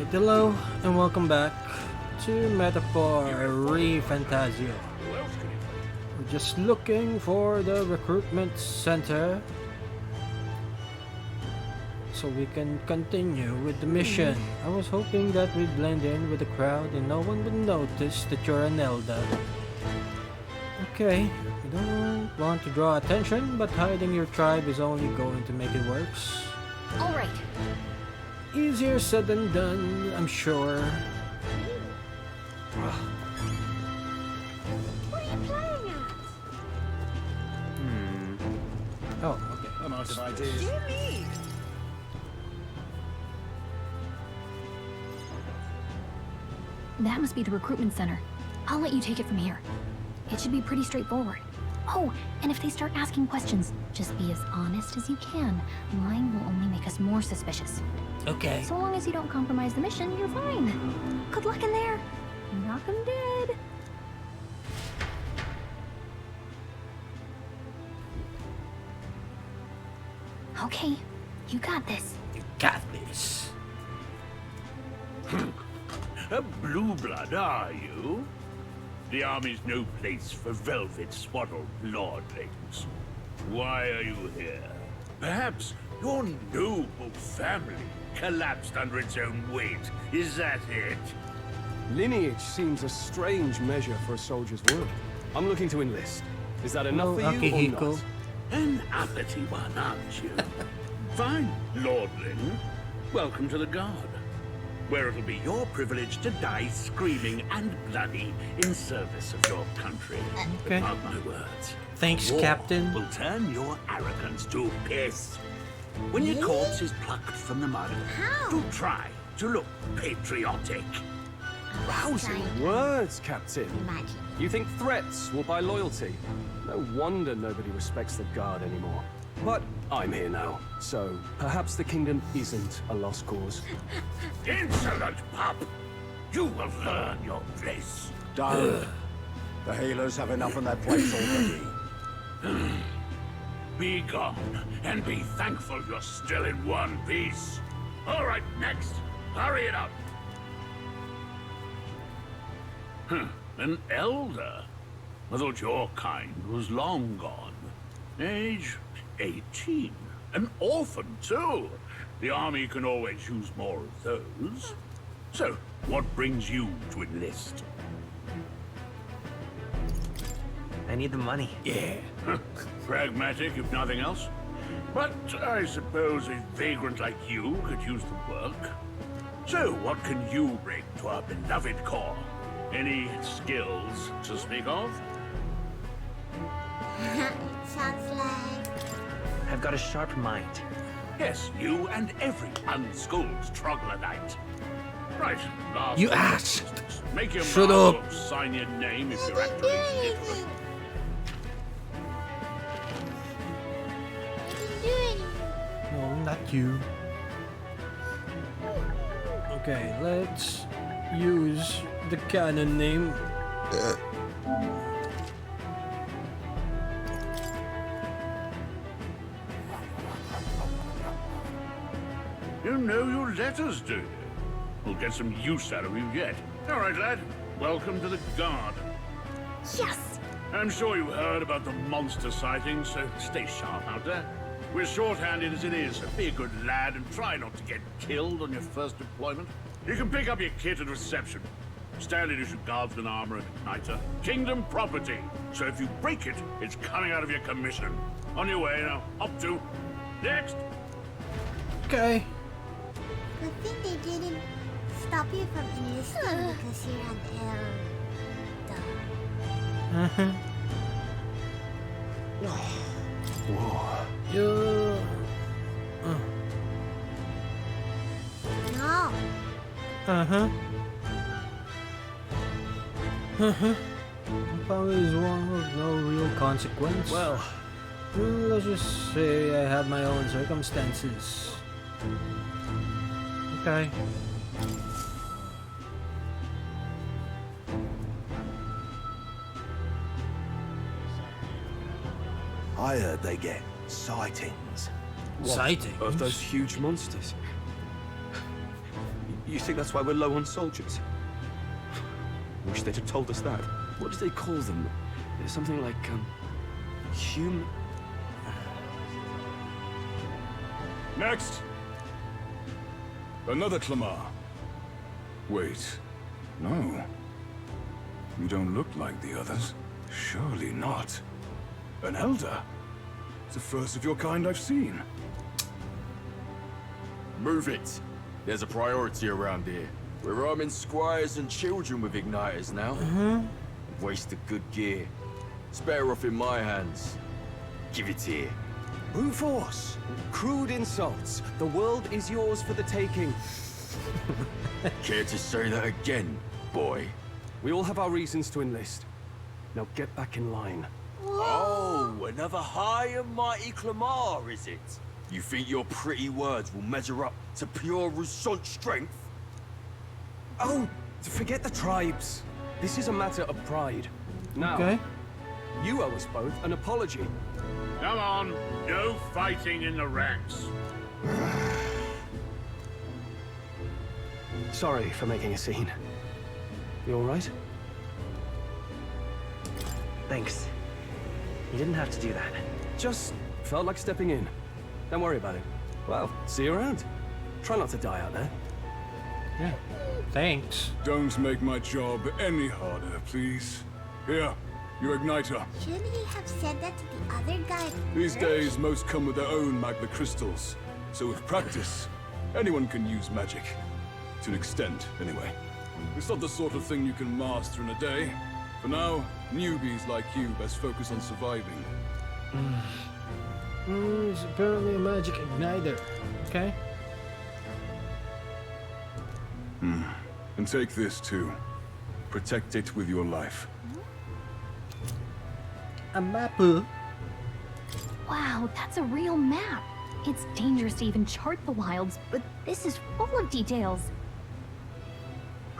Alright, hello and welcome back to Metaphor ReFantazio. We're just looking for the Recruitment Center so we can continue with the mission. I was hoping that we'd blend in with the crowd and no one would notice that you're an elder. Okay, we don't want to draw attention, but hiding your tribe is only going to make it worse. Alright. Easier said than done, I'm sure. What are you playing at? Oh, okay. I'm out of ideas. Jimmy! That must be the recruitment center. I'll let you take it from here. It should be pretty straightforward. Oh, and if they start asking questions, just be as honest as you can. Lying will only make us more suspicious. Okay. So long as you don't compromise the mission, you're fine. Good luck in there. Knock 'em dead. Okay, you got this. You got this. A blue blood, are you? The army's no place for velvet-swaddled lordlings. Why are you here? Perhaps your noble family collapsed under its own weight. Is that it? Lineage seems a strange measure for a soldier's work. I'm looking to enlist. Is that enough for you or Akihiko. not? An uppity one, aren't you? Fine, lordling. Welcome to the Guard, where it'll be your privilege to die screaming and bloody in service of your country. Okay. Mark my words. Thanks, War Captain. will turn your arrogance to piss. When your corpse is plucked from the mud, How? do try to look patriotic. Rousing words, Captain. Imagine. You think threats will buy loyalty? No wonder nobody respects the Guard anymore. But I'm here now, so perhaps the kingdom isn't a lost cause. Insolent pup! You will learn your place. Don't. The healers have enough on their plates already. Be gone, and be thankful you're still in one piece. All right, next. Hurry it up. An elder? I thought your kind was long gone. Age 18. An orphan, too. The army can always use more of those. So, what brings you to enlist? I need the money. Yeah. Pragmatic, if nothing else. But I suppose a vagrant like you could use the work. So, what can you bring to our beloved corps? Any skills to speak of? Sounds like... I've got a sharp mind. Yes, you and every unschooled troglodyte. Right, last You one. asked. Make your Shut mark up. or sign your name if you're actually literate. No, not you. Okay, let's use the canon name. You know your letters, do you? We'll get some use out of you yet. All right, lad. Welcome to the Guard. Yes! I'm sure you heard about the monster sightings, so stay sharp out there. We're short-handed as it is, so be a good lad and try not to get killed on your first deployment. You can pick up your kit at reception. Standard issue guardsman armor and igniter. Kingdom property. So if you break it, it's coming out of your commission. On your way now. Up to. Next. Okay. Good thing they didn't stop you from enlisting because you're an elder. Uh-huh. Whoa. You... No. Uh-huh. Uh-huh. Power is one of no real consequence. Well, Let's just say I have my own circumstances. Okay. I heard they get sightings. what? Sightings? Of those huge monsters? You think that's why we're low on soldiers? Wish they'd have told us that. What do they call them? Something like, human... Next! Another Clamar. Wait. No. You don't look like the others. Surely not. An elder? It's the first of your kind I've seen. Move it. There's a priority around here. We're arming squires and children with igniters now. Waste of good gear. It's better off in my hands. Give it here. Brute force! Crude insults! The world is yours for the taking. Care to say that again, boy? We all have our reasons to enlist. Now get back in line. Oh, another high and mighty Clamar, is it? You think your pretty words will measure up to pure Rousant strength? Oh, forget the tribes. This is a matter of pride. Now, Okay. you owe us both an apology. Come on, no fighting in the ranks. Sorry for making a scene. You all right? Thanks. You didn't have to do that. Just felt like stepping in. Don't worry about it. Well, see you around. Try not to die out there. Yeah. Thanks. Don't make my job any harder, please. Here, your igniter. Shouldn't he have said that to the other guy These first? days, most come with their own magma crystals. So with practice, anyone can use magic. To an extent, anyway. It's not the sort of thing you can master in a day. For now, newbies like you best focus on surviving. It's apparently a magic igniter. Okay. And take this too. Protect it with your life. A map. Wow, that's a real map. It's dangerous to even chart the wilds, but this is full of details.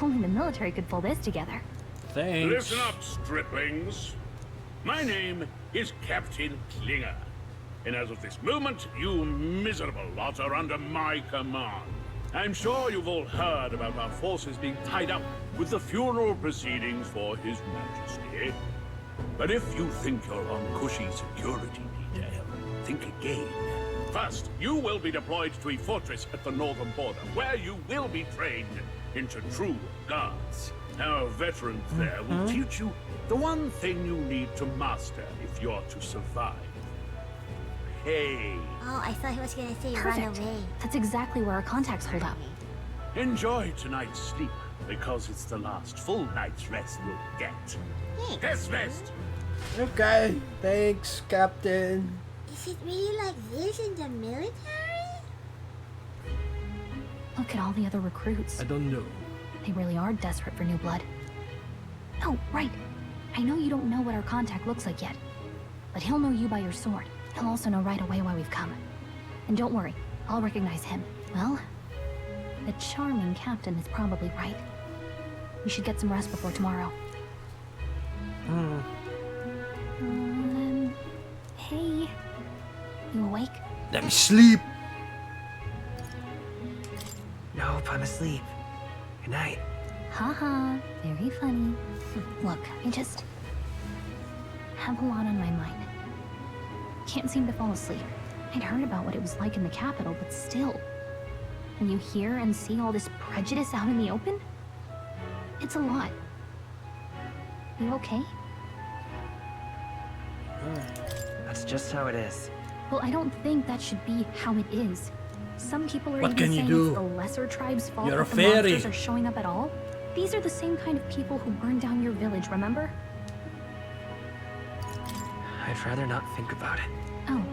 Only the military could pull this together. Thanks. Listen up, striplings. My name is Captain Klinger. And as of this moment, you miserable lot are under my command. I'm sure you've all heard about our forces being tied up with the funeral proceedings for His Majesty. But if you think you're on cushy security detail, think again. First, you will be deployed to a fortress at the northern border, where you will be trained into true guards. Our veterans there will teach you the one thing you need to master if you're to survive. Hey, Oh, I thought he was gonna say Perfect. run away. That's exactly where our contacts hold up. enjoy tonight's sleep, because it's the last full night's rest you'll get. Thanks. Dismissed! Okay. Thanks, Captain. Is it really like this in the military? Look at all the other recruits. I don't know. They really are desperate for new blood. Oh, right. I know you don't know what our contact looks like yet, but he'll know you by your sword. He'll also know right away why we've come. And don't worry, I'll recognize him. Well, the charming captain is probably right. We should get some rest before tomorrow. Hey. You awake? Let me sleep. Nope, I'm asleep. Good night. Haha, very funny. Look, I just have a lot on my mind. Can't seem to fall asleep. I'd heard about what it was like in the capital, but still. When you hear and see all this prejudice out in the open, it's a lot. You okay? That's just how it is. Well, I don't think that should be how it is. Some people are What even can you saying do? it's the lesser tribe's fault You're a that the fairy. monsters are showing up at all. These are the same kind of people who burned down your village, remember? I'd rather not think about it. Oh,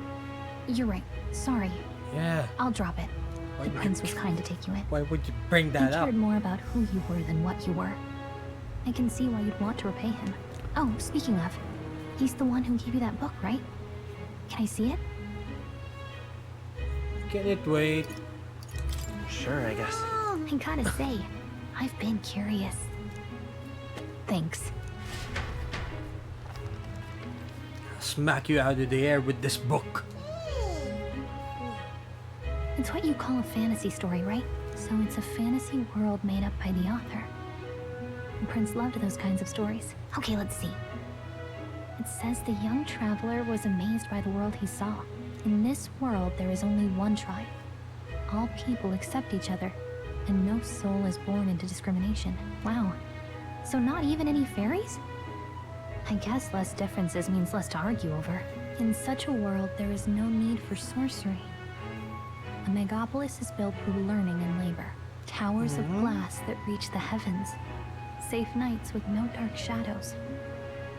you're right. Sorry. Yeah. I'll drop it. Why The would prince you- was kind to take you in. Why would you bring He that up? cared more about who you were than what you were. I can see why you'd want to repay him. Oh, speaking of, he's the one who gave you that book, right? Can I see it? Can it wait? Sure, I guess. I gotta say, I've been curious. Thanks. Smack you out of the air with this book. It's what you call a fantasy story, right? So it's a fantasy world made up by the author. And Prince loved those kinds of stories. Okay, let's see. It says the young traveler was amazed by the world he saw. In this world, there is only one tribe. All people accept each other, and no soul is born into discrimination. Wow. So not even any fairies? I guess less differences means less to argue over. In such a world, there is no need for sorcery. A megapolis is built through learning and labor. Towers of glass that reach the heavens. Safe nights with no dark shadows.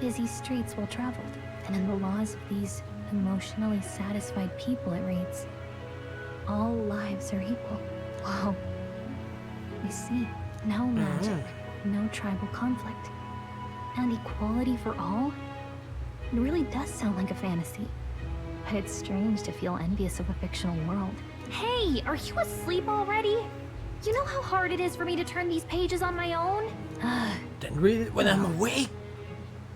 Busy streets well traveled. And in the laws of these emotionally satisfied people, it reads, all lives are equal. Wow. I see. No magic, no tribal conflict. And equality for all? It really does sound like a fantasy. But it's strange to feel envious of a fictional world. Hey, are you asleep already? You know how hard it is for me to turn these pages on my own? Then read it when I'm awake.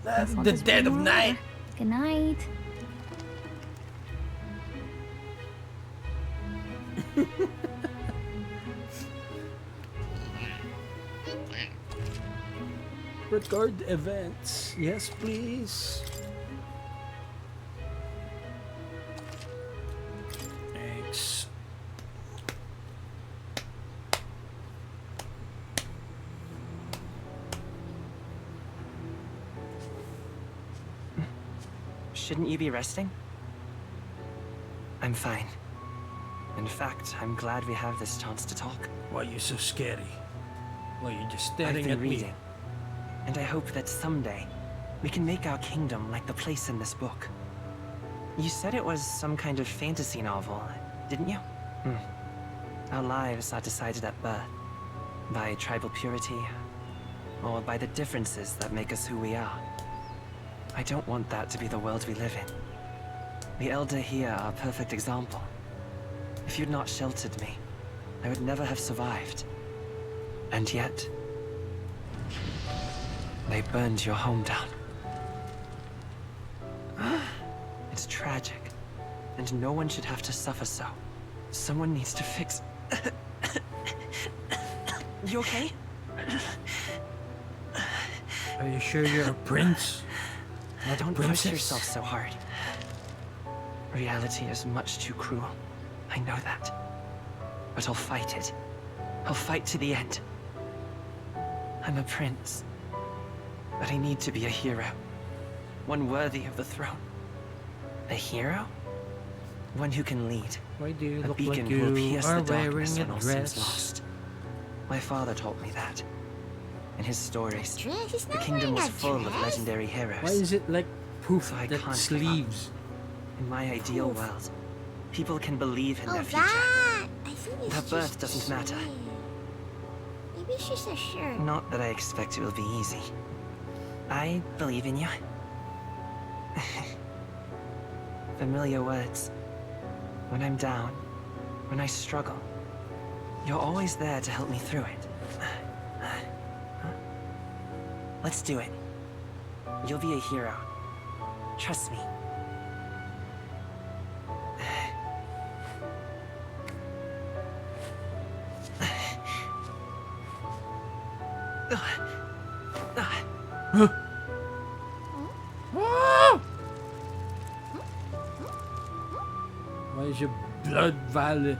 That's the dead of night. Good night. Record events. Yes, please. Thanks. Shouldn't you be resting? I'm fine. In fact, I'm glad we have this chance to talk. Why are you so scary? Why are you just I've staring been at me? reading, and I hope that someday we can make our kingdom like the place in this book. You said it was some kind of fantasy novel, didn't you? Our lives are decided at birth, by tribal purity, or by the differences that make us who we are. I don't want that to be the world we live in. The Elder here are a perfect example. If you'd not sheltered me, I would never have survived. And yet, they burned your home down. It's tragic, and no one should have to suffer so. Someone needs to fix... You okay? Are you sure you're a prince? Not Don't a princess? push yourself so hard. Reality is much too cruel. I know that. But I'll fight it. I'll fight to the end. I'm a prince. But I need to be a hero. One worthy of the throne. A hero? One who can lead. Why do you A look beacon like who will you pierce are the darkness wearing when a all seems dress? lost. My father taught me that. In his stories, Dress? He's the not kingdom was wearing a full of dress. legendary heroes. Why is it like poof So I that can't give up. sleeves? In my ideal Poof. world, people can believe in Oh, their future. that! I think it's Her just birth a doesn't matter. shirt. Maybe it's just a shirt. Not that I expect it will be easy. I believe in you. Familiar words. When I'm down, when I struggle, you're always there to help me through it. Let's do it. You'll be a hero. Trust me. Why is your blood violet?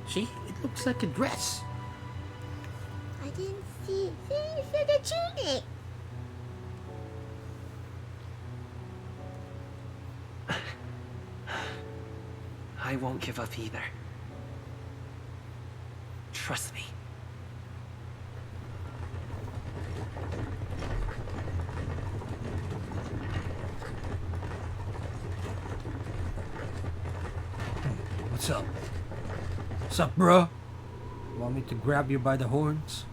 See, it looks like a dress. I didn't see. See, you said a tunic. I won't give up either. Trust me. What's up? What's up, bro? Want me to grab you by the horns?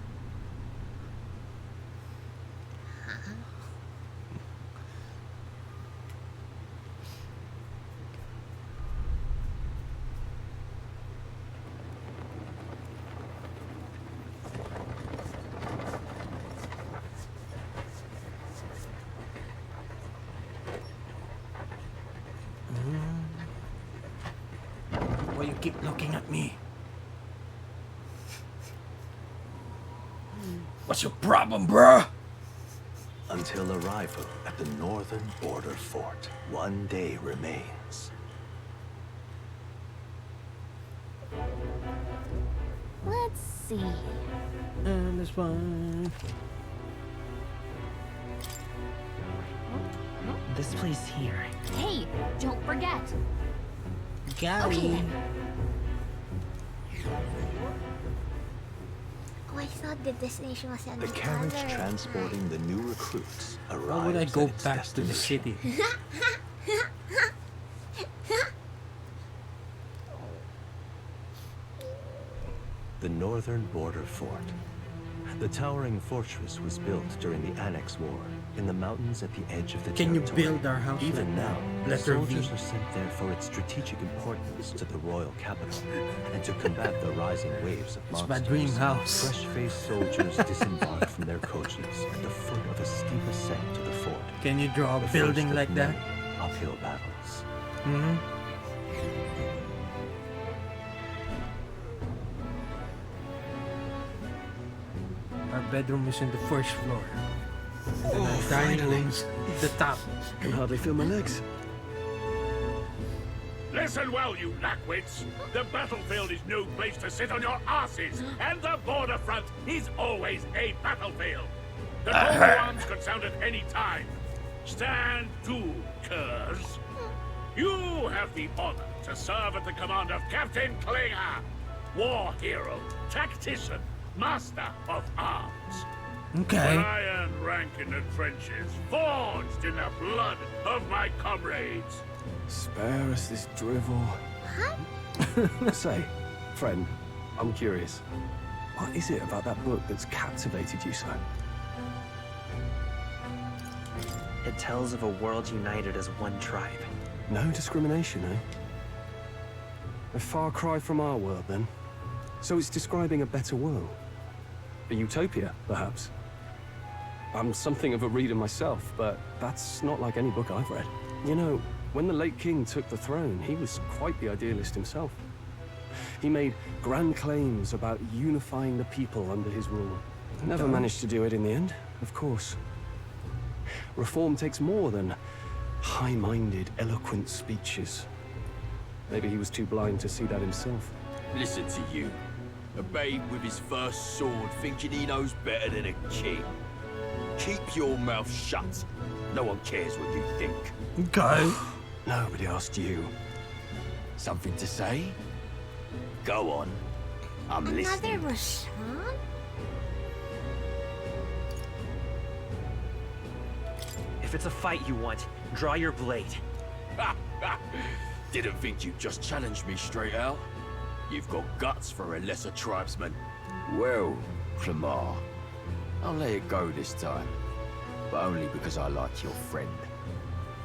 Why you keep looking at me? What's your problem, bruh? Until arrival at the northern border fort, 1 day remains. Let's see. And this one. This place here. Hey, don't forget. Got Okay it. then. Oh, I thought the destination was on The the carriage other transporting the new recruits arrives Why would I go at its back to the destination. city? The northern border fort. The towering fortress was built during the Annex War in the mountains at the edge of the Can you territory. build our house Even like now, that? Letter soldiers V. are sent there for its strategic importance to the royal capital and to combat the rising waves of It's monsters. my dream house. Fresh-faced soldiers disembark from their coaches at the foot of a steep ascent to the fort. Can you draw a The building first of like that? many uphill battles. Hmm. Our bedroom is in the first floor. And our dining room's the top. I can hardly feel my legs. Listen well, you lackwits. The battlefield is no place to sit on your asses, and the border front is always a battlefield. The northern arms could sound at any time. Stand to, curs. You have the honor to serve at the command of Captain Klinger, war hero, tactician, master of arms. Okay. An iron rank in the trenches, forged in the blood of my comrades. Spare us this drivel. Say, friend, I'm curious. What is it about that book that's captivated you so? It tells of a world united as one tribe. No discrimination, eh? A far cry from our world, then. So it's describing a better world. A utopia, perhaps. I'm something of a reader myself, but that's not like any book I've read. You know, when the late king took the throne, he was quite the idealist himself. He made grand claims about unifying the people under his rule. Never managed to do it in the end, of course. Reform takes more than high-minded, eloquent speeches. Maybe he was too blind to see that himself. Listen to you. A babe with his first sword thinking he knows better than a king. Keep your mouth shut. No one cares what you think. Okay. Nobody asked you. Something to say? Go on. I'm Another listening. restaurant? If it's a fight you want, draw your blade. Didn't think you'd just challenge me straight out. You've got guts for a lesser tribesman. Well, Clamar, I'll let it go this time. But only because I like your friend.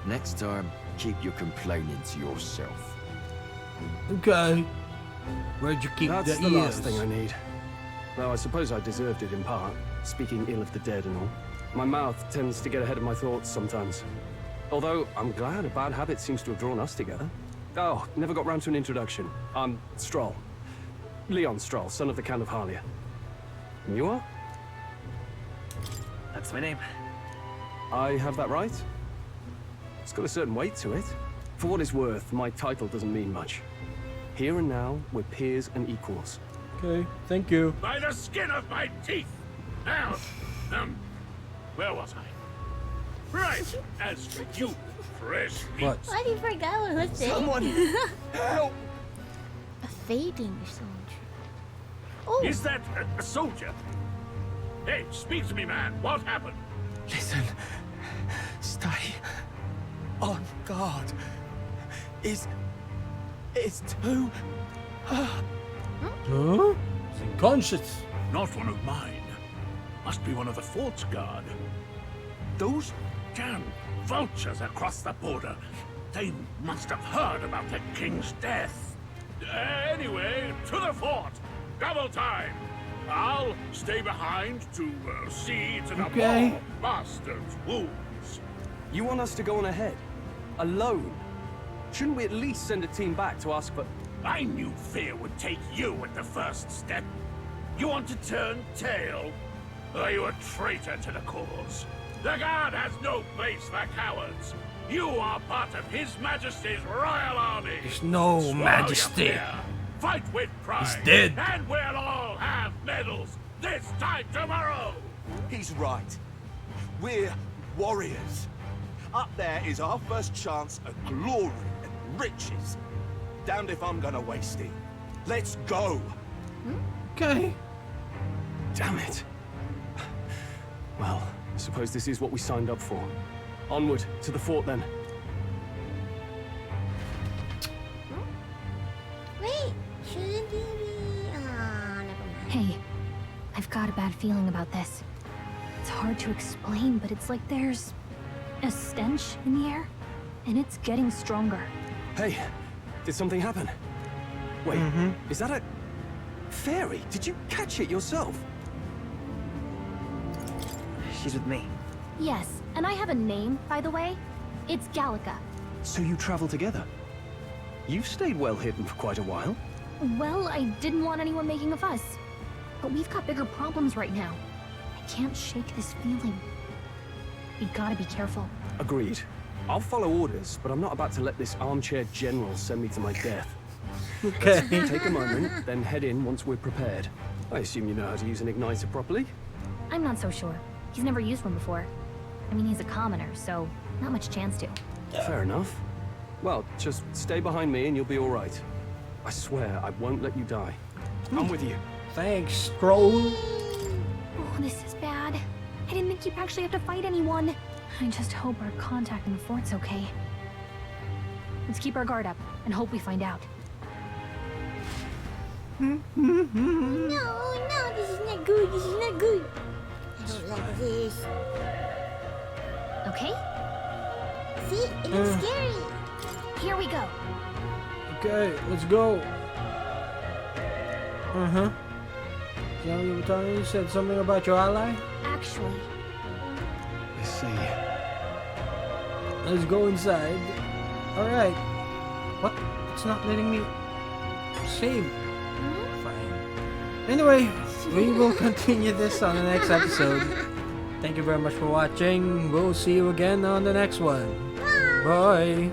Next time, keep your complaining to yourself. Okay. Where'd you keep That's the the ears? last thing I need. Though I suppose I deserved it in part, speaking ill of the dead and all. My mouth tends to get ahead of my thoughts sometimes. Although, I'm glad a bad habit seems to have drawn us together. Oh, never got round to an introduction. I'm Stroll. Leon Stroll, son of the Count of Harlia. And you are? That's my name. I have that right? It's got a certain weight to it. For what it's worth, my title doesn't mean much. Here and now, we're peers and equals. Okay, thank you. By the skin of my teeth! Now, where was I? Right, as for you, fresh meat. What? What, you forgot what was it? Someone help! A fading soldier. Oh, Is that a soldier? Hey, speak to me, man. What happened? Listen. Stay on guard. It's too... Huh? He's unconscious. Not one of mine. Must be one of the fort's guard. Those damn vultures across the border. They must have heard about the king's death. Anyway, to the fort. Double time. I'll stay behind to see to the Okay. more bastards' wounds. You want us to go on ahead? Alone? Shouldn't we at least send a team back to ask for... I knew fear would take you at the first step. You want to turn tail? Are you a traitor to the cause? The Guard has no place for cowards. You are part of His Majesty's Royal Army. There's no Swallow majesty. your fear. Fight with pride. He's dead. And we'll all have medals this time tomorrow. He's right. We're warriors. Up there is our first chance at glory and riches. Damned if I'm gonna waste it. Let's go. Okay. Damn it. Well, I suppose this is what we signed up for. Onward to the fort then. Wait, shouldn't you be... never mind. Hey, I've got a bad feeling about this. It's hard to explain, but it's like there's a stench in the air, and it's getting stronger. Hey, did something happen? Wait, is that a fairy? Did you catch it yourself? She's with me. Yes, and I have a name, by the way. It's Gallica. So you travel together? You've stayed well hidden for quite a while. Well, I didn't want anyone making a fuss. But we've got bigger problems right now. I can't shake this feeling. We gotta be careful. Agreed. I'll follow orders, but I'm not about to let this armchair general send me to my death. Okay. Take a moment, then head in once we're prepared. I assume you know how to use an igniter properly? I'm not so sure. He's never used one before. I mean, he's a commoner, so not much chance to. Fair enough. Well, just stay behind me and you'll be all right. I swear I won't let you die. I'm with you. Thanks, Scroll. Oh, this is bad. I didn't think you'd actually have to fight anyone. I just hope our contact in the fort's okay. Let's keep our guard up and hope we find out. No, this is not good. This is not good. I don't like this. Okay? See, it looks scary. Here we go. Okay, let's go. You said something about your ally? Actually, I see. Let's go inside. Alright. What? It's not letting me save. Fine. Anyway, we will continue this on the next episode. Thank you very much for watching. We'll see you again on the next one. Bye.